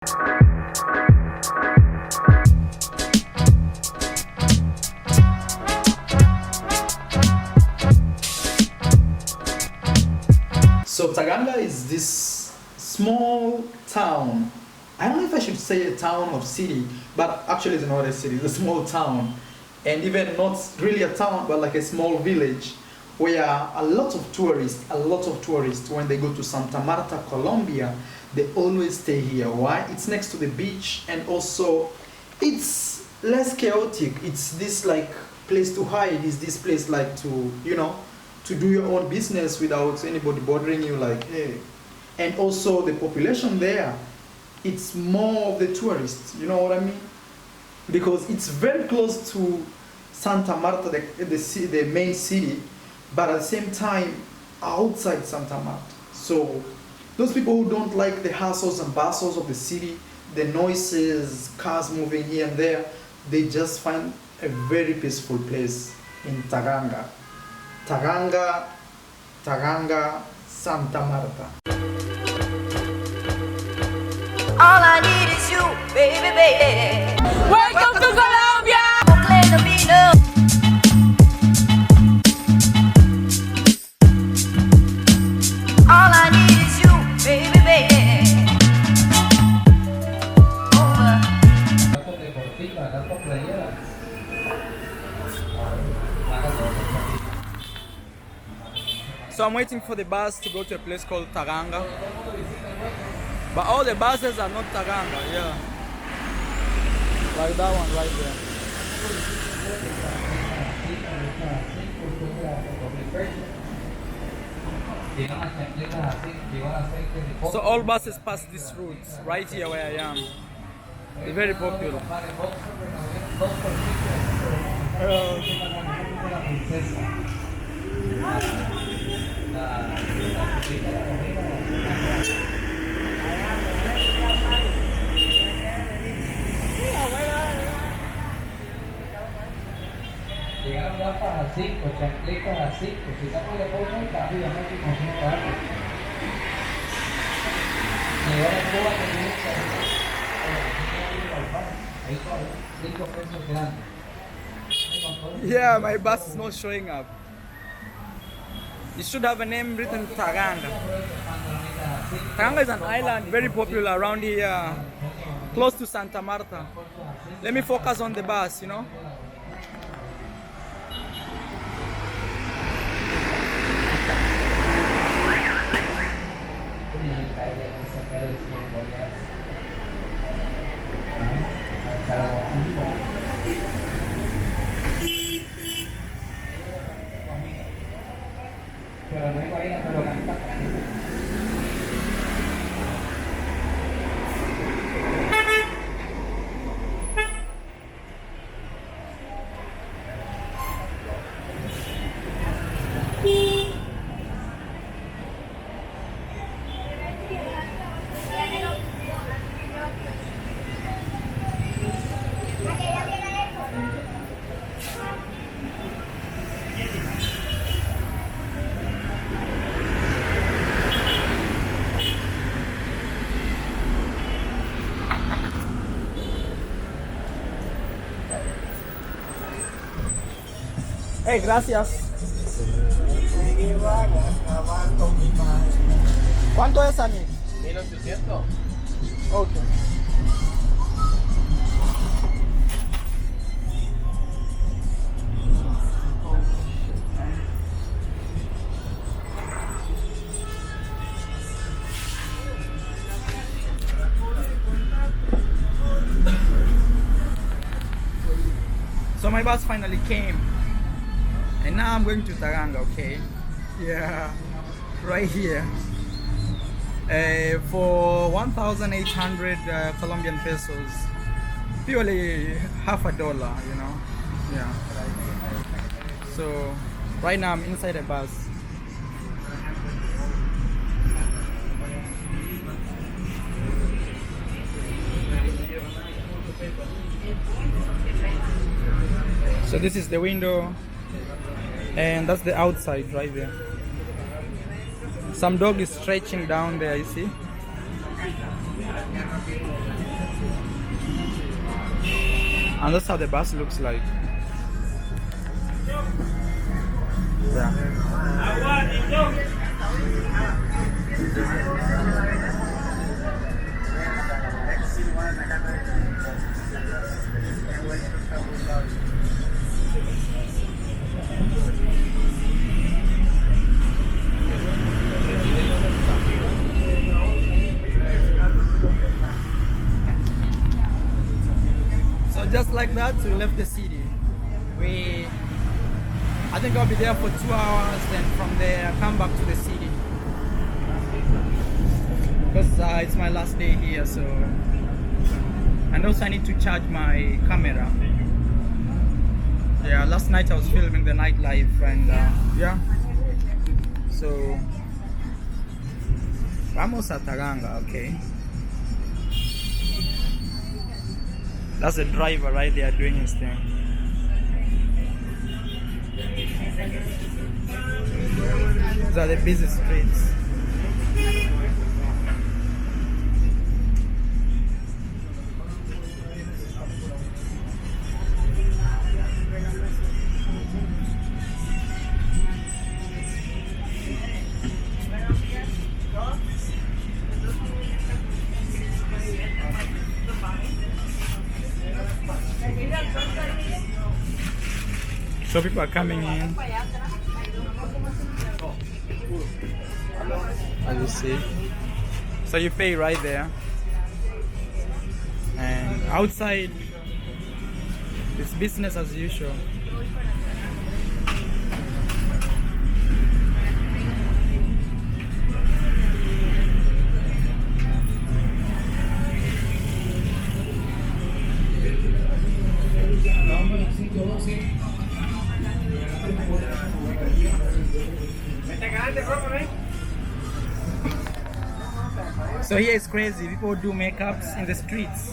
So Taganga is this small town. I don't know if I should say a town or city, but actually it's not a city, it's a small town. And even not really a town, but like a small village where a lot of tourists, when they go to Santa Marta, Colombia, they always stay here. Why? It's next to the beach, and also it's less chaotic. It's this like place to hide, is this place like to, to do your own business without anybody bothering you, like, hey. And also the population there, it's more of the tourists, you know what I mean? Because it's very close to Santa Marta, the main city, but at the same time outside Santa Marta. So those people who don't like the hustles and bustles of the city, the noises, cars moving here and there, they just find a very peaceful place in Taganga. Taganga, Santa Marta. All I need is you, baby, baby. Welcome to Colombia. All I need is you, baby, baby. So I'm waiting for the bus to go to a place called Taganga. But all the buses are not Taganga, yeah. Like that one right there. So all buses pass this route right here where I am. It's very popular. Llegaron gafas a 5, chancletas a 5, si estamos de poco, rápidamente con 5 años. Llegó a Cuba que tiene ahí está, 5 pesos grandes. Yeah, my bus is not showing up. It should have a name written Taganga. Taganga is an island very popular around here, close to Santa Marta. Let me focus on the bus, Pero no hay guarida, pero canta. Hey, gracias. ¿Cuánto es a mí? 1800. Okay. So my bus finally came. And now I'm going to Taganga, okay? Yeah, right here. For 1,800 Colombian pesos. Purely half a dollar, Yeah. So, right now I'm inside a bus. So this is the window. And that's the outside right there. Some dog is stretching down there, you see? And that's how the bus looks like. Yeah. So just like that, we left the city. I think I'll be there for 2 hours, then from there come back to the city. Because it's my last day here, so. And also I need to charge my camera. Yeah, last night I was filming the nightlife and yeah. So, vamos a Taganga, okay. That's the driver right there doing his thing. These are the busy streets. So people are coming in, as you see. So you pay right there, and outside it's business as usual. So here is crazy, people do makeups in the streets.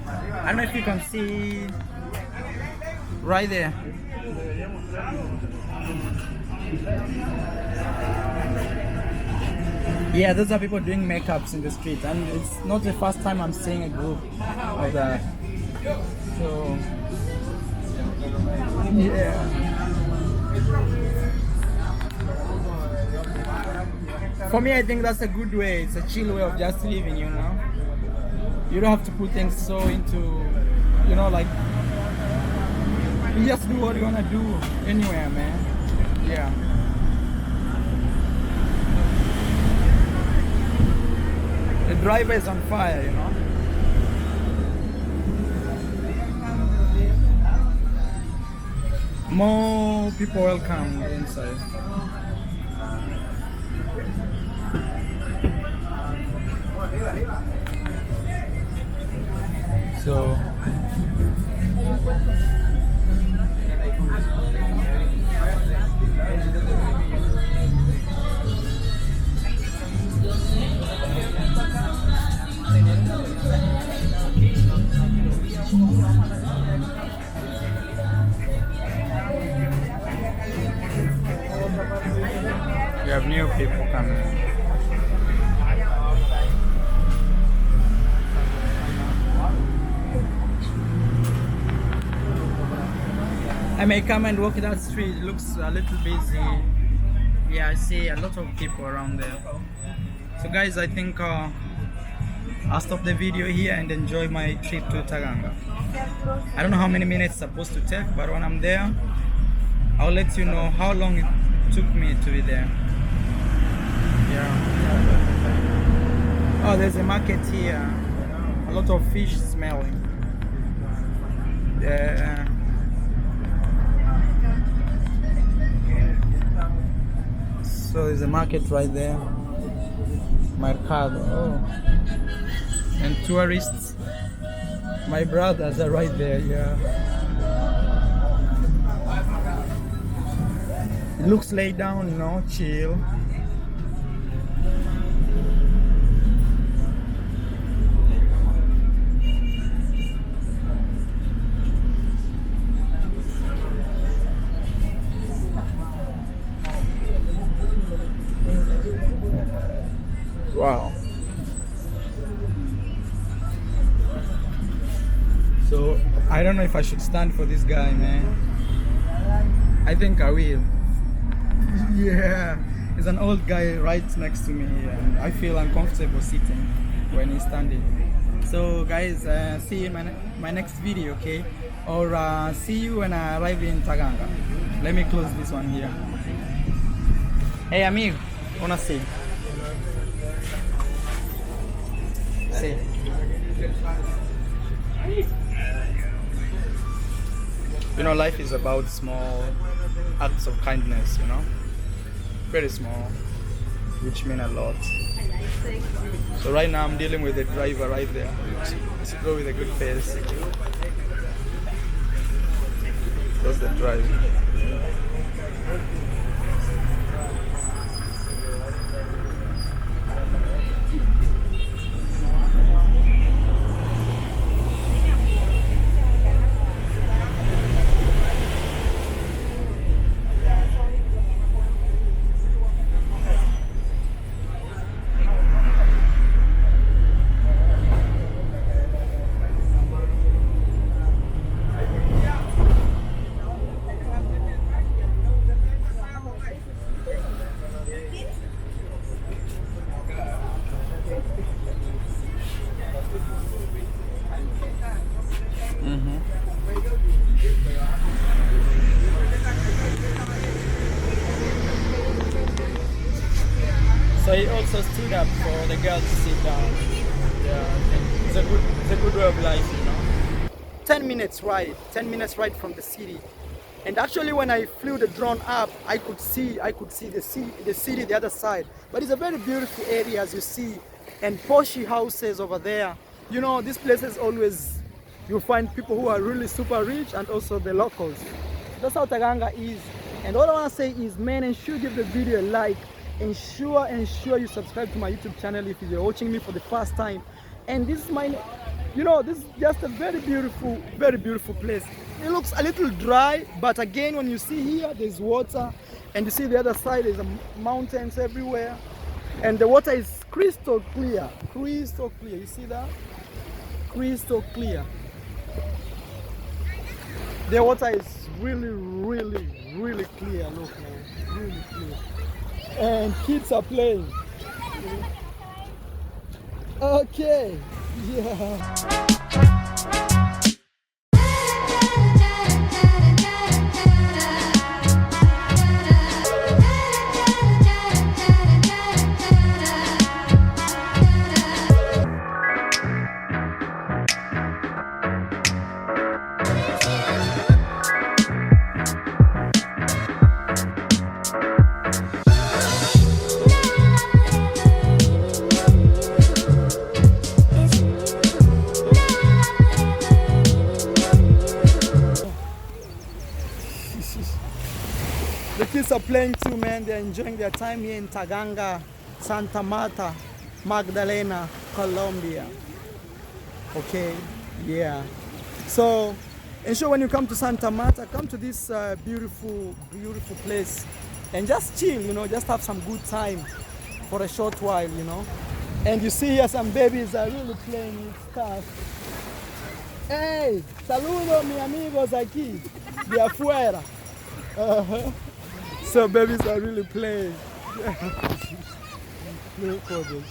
I don't know if you can see right there. Yeah, those are people doing makeups in the street, and it's not the first time I'm seeing a group of that. So yeah. For me, I think that's a good way. It's a chill way of just living, you know. You don't have to put things so into, you know, like, you just do what you wanna do anywhere, man. Yeah. The driver is on fire, you know. More people welcome inside. So you have new people coming. I may come and walk that street. It looks a little busy. Yeah, I see a lot of people around there. So guys, I think I'll stop the video here and enjoy my trip to Taganga. I don't know how many minutes it's supposed to take, but when I'm there, I'll let you know how long it took me to be there. Yeah. Oh, there's a market here. A lot of fish smelling. Yeah. So there's a market right there. Mercado. Oh. And tourists. My brothers are right there, yeah. It looks laid down, you know, chill. Wow. I don't know if I should stand for this guy, man. I think I will. Yeah, there's an old guy right next to me and I feel uncomfortable sitting when he's standing. So guys, see you in my next video, okay? Or see you when I arrive in Taganga. Let me close this one here. Hey amigo, wanna see? See. You know, life is about small acts of kindness, you know? Very small, which mean a lot. So right now I'm dealing with the driver right there. Let's go with a good face. That's the driver. So he also stood up for the girl to sit down. Yeah, it's a good way of life, you know. 10 minutes ride from the city. And actually when I flew the drone up, I could see the city the other side. But it's a very beautiful area, as you see, and poshy houses over there. You know, this place is always, you find people who are really super rich and also the locals. That's how Taganga is. And all I want to say is, man, ensure give the video a like. Ensure you subscribe to my YouTube channel if you're watching me for the first time. And this is my, you know, this is just a very beautiful place. It looks a little dry, but again, when you see here, there's water, and you see the other side, there's mountains everywhere, and the water is crystal clear. You see that? Crystal clear. The water is really clear. Look, man, really clear. And kids are playing. Okay, yeah. The kids are playing too, man. They're enjoying their time here in Taganga, Santa Marta, Magdalena, Colombia. Okay, yeah. So, ensure when you come to Santa Marta, come to this beautiful place and just chill, you know, just have some good time for a short while, you know. And you see here some babies are really playing with stuff. Hey, saludo mi amigos aquí, de afuera. So babies are really playing. Look at this.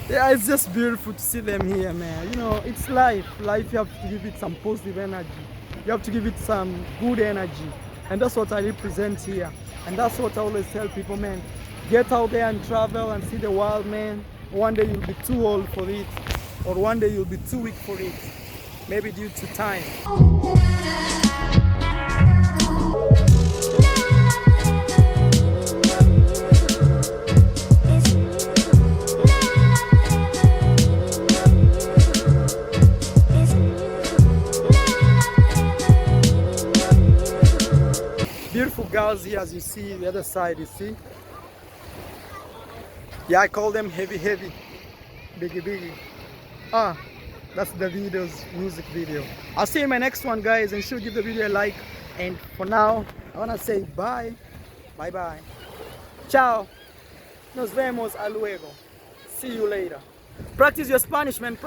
Yeah, it's just beautiful to see them here, man. You know, it's life. Life, you have to give it some positive energy. You have to give it some good energy. And that's what I represent here. And that's what I always tell people, man. Get out there and travel and see the world, man. One day you'll be too old for it. Or one day you'll be too weak for it. Maybe due to time. videos here, as you see the other side, you see. Yeah, I call them heavy, biggie. Ah, that's the video's music video. I'll see you in my next one, guys, and sure give the video a like. And for now, I wanna say bye. Bye. Ciao. Nos vemos a luego. See you later. Practice your Spanish, man.